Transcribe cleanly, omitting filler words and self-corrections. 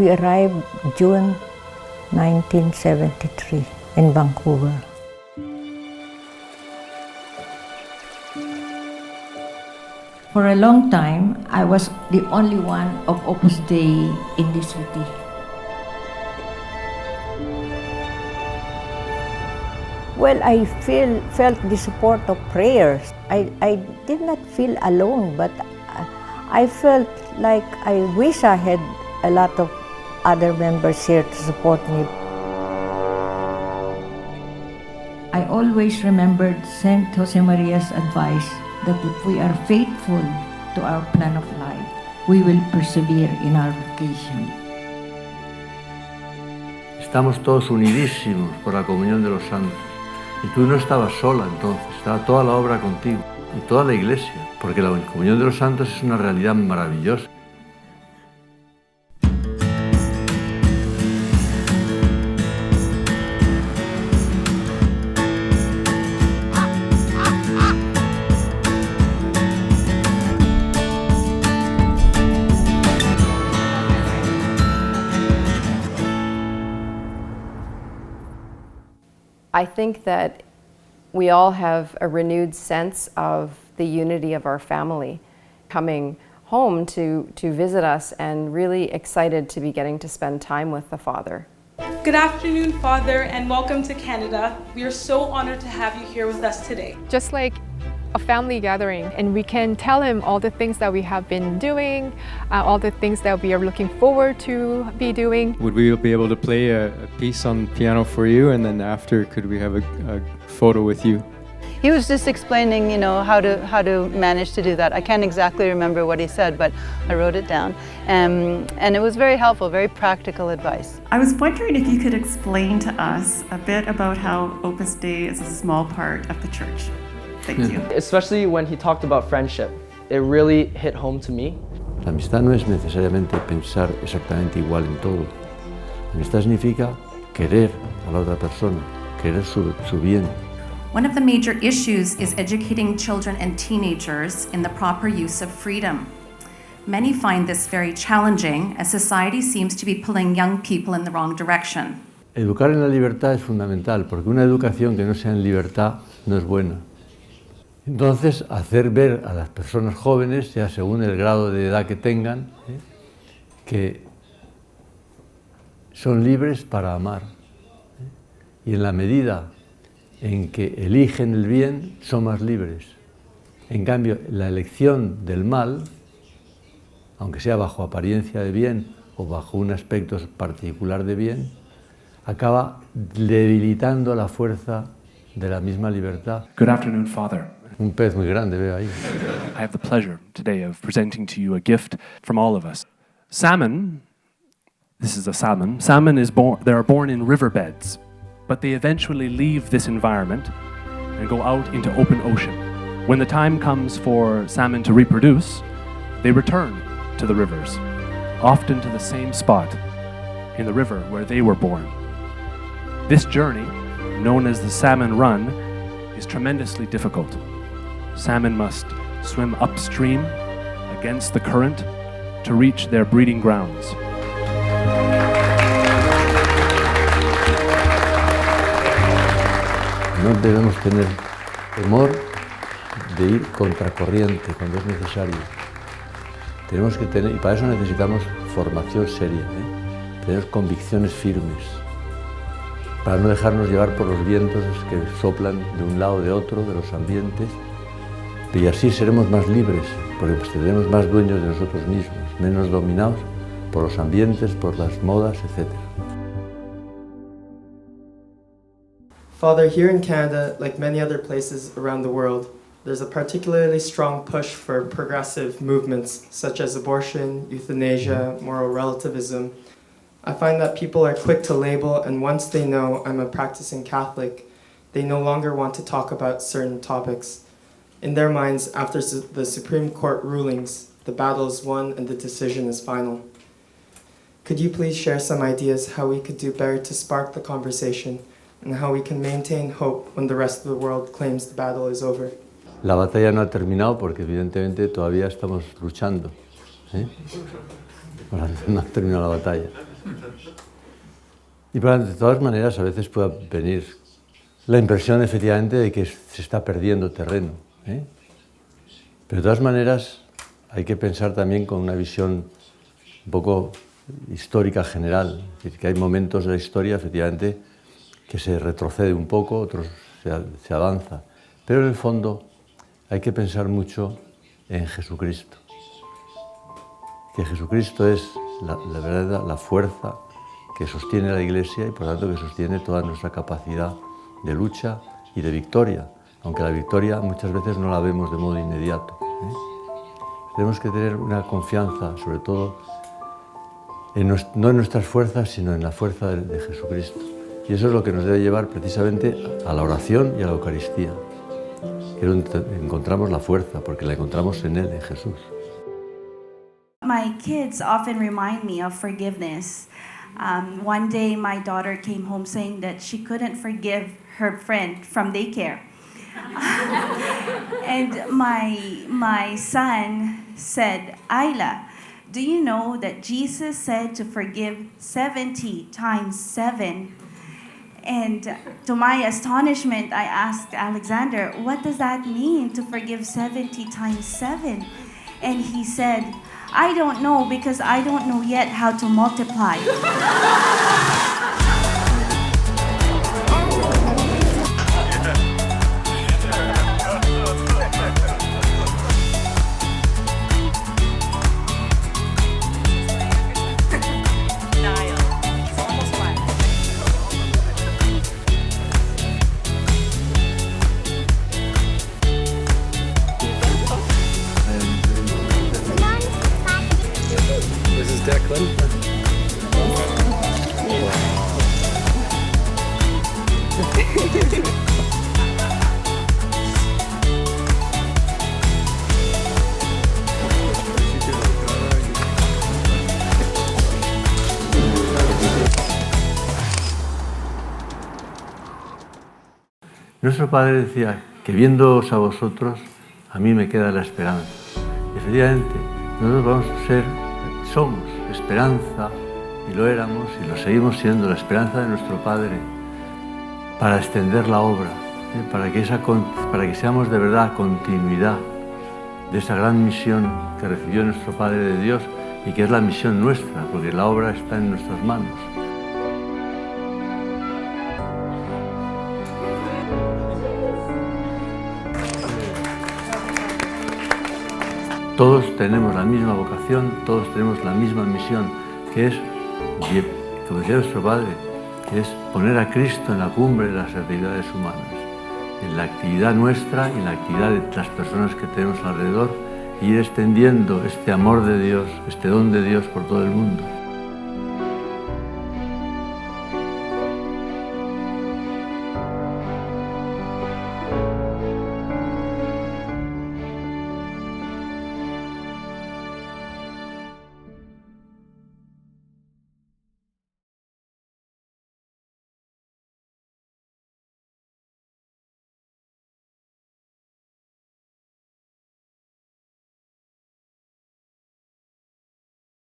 We arrived June 1973 in Vancouver. For a long time, I was the only one of Opus Dei in this city. Well, I felt the support of prayers. I did not feel alone, but I felt like I wish I had a lot of other members here to support me. I always remembered Saint Josemaria's advice that if we are faithful to our plan of life, we will persevere in our vocation. Estamos todos unidísimos por la comunión de los santos. Y tú no estabas sola entonces, estaba toda la obra contigo y toda la iglesia, porque la comunión de los santos es una realidad maravillosa. I think that we all have a renewed sense of the unity of our family, coming home to visit us and really excited to be getting to spend time with the Father. Good afternoon, Father, and welcome to Canada. We are so honored to have you here with us today. Just like a family gathering, and we can tell him all the things that we have been doing, all the things that we are looking forward to be doing. Would we be able to play a piece on piano for you, and then after could we have a photo with you? He was just explaining, how to manage to do that. I can't exactly remember what he said, but I wrote it down. And it was very helpful, very practical advice. I was wondering if you could explain to us a bit about how Opus Dei is a small part of the church. Thank you. Especially when he talked about friendship. It really hit home to me. La amistad no es necesariamente pensar exactamente igual en todo. La amistad significa querer a la otra persona, querer su bien. One of the major issues is educating children and teenagers in the proper use of freedom. Many find this very challenging, as society seems to be pulling young people in the wrong direction. Educar en la libertad es fundamental, porque una educación que no sea en libertad no es buena. Entonces, hacer ver a las personas jóvenes, ya según el grado de edad que tengan, que son libres para amar. Y en la medida en que eligen el bien, son más libres. En cambio, la elección del mal, aunque sea bajo apariencia de bien o bajo un aspecto particular de bien, acaba debilitando la fuerza de la misma libertad. Good afternoon, Father. Un pez muy grande, veo ahí. I have the pleasure today of presenting to you a gift from all of us. Salmon, this is a salmon. Salmon they are born in riverbeds, but they eventually leave this environment and go out into open ocean. When the time comes for salmon to reproduce, they return to the rivers, often to the same spot in the river where they were born. This journey, known as the salmon run, is tremendously difficult. Salmon must swim upstream against the current to reach their breeding grounds. No debemos tener temor de ir contracorriente cuando es necesario. Tenemos que tener, y para eso necesitamos formación seria, tener convicciones firmes, para no dejarnos llevar por los vientos que soplan de un lado o de otro, de los ambientes, y así seremos más libres, porque seremos más dueños de nosotros mismos, menos dominados por los ambientes, por las modas, etc. Father, here in Canada, like many other places around the world, there's a particularly strong push for progressive movements such as abortion, euthanasia, moral relativism. I find that people are quick to label, and once they know I'm a practicing Catholic, they no longer want to talk about certain topics. In their minds, after the Supreme Court rulings, the battle is won and the decision is final. Could you please share some ideas how we could do better to spark the conversation and how we can maintain hope when the rest of the world claims the battle is over? La batalla no ha terminado porque evidentemente todavía estamos luchando. No ha terminado la batalla. Y de todas maneras, a veces puede venir la impresión, efectivamente, de que se está perdiendo terreno, ¿eh? Pero de todas maneras, hay que pensar también con una visión un poco histórica general. Es decir, que hay momentos de la historia, efectivamente, que se retrocede un poco, otros se avanza. Pero en el fondo hay que pensar mucho en Jesucristo. Que Jesucristo es la verdad, la fuerza que sostiene la Iglesia y por tanto que sostiene toda nuestra capacidad de lucha y de victoria, aunque la victoria muchas veces no la vemos de modo inmediato, ¿eh? Tenemos que tener una confianza, sobre todo, no en nuestras fuerzas, sino en la fuerza de Jesucristo. Y eso es lo que nos debe llevar precisamente a la oración y a la Eucaristía, que es donde encontramos la fuerza, porque la encontramos en Él, en Jesús. My kids often remind me of forgiveness. One day my daughter came home saying that she couldn't forgive her friend from daycare. And my son said, Ayla, do you know that Jesus said to forgive 70 times 7? And to my astonishment, I asked Alexander, what does that mean, to forgive 70 times 7? And he said, I don't know, because I don't know yet how to multiply. Nuestro Padre decía que viéndoos a vosotros, a mí me queda la esperanza. Y efectivamente, nosotros vamos a ser, somos esperanza, y lo éramos y lo seguimos siendo, la esperanza de nuestro Padre para extender la obra, para que seamos de verdad continuidad de esa gran misión que recibió nuestro Padre de Dios y que es la misión nuestra, porque la obra está en nuestras manos. Todos tenemos la misma vocación, todos tenemos la misma misión, que es, como decía nuestro Padre, que es poner a Cristo en la cumbre de las actividades humanas, en la actividad nuestra y en la actividad de las personas que tenemos alrededor, y ir extendiendo este amor de Dios, este don de Dios por todo el mundo.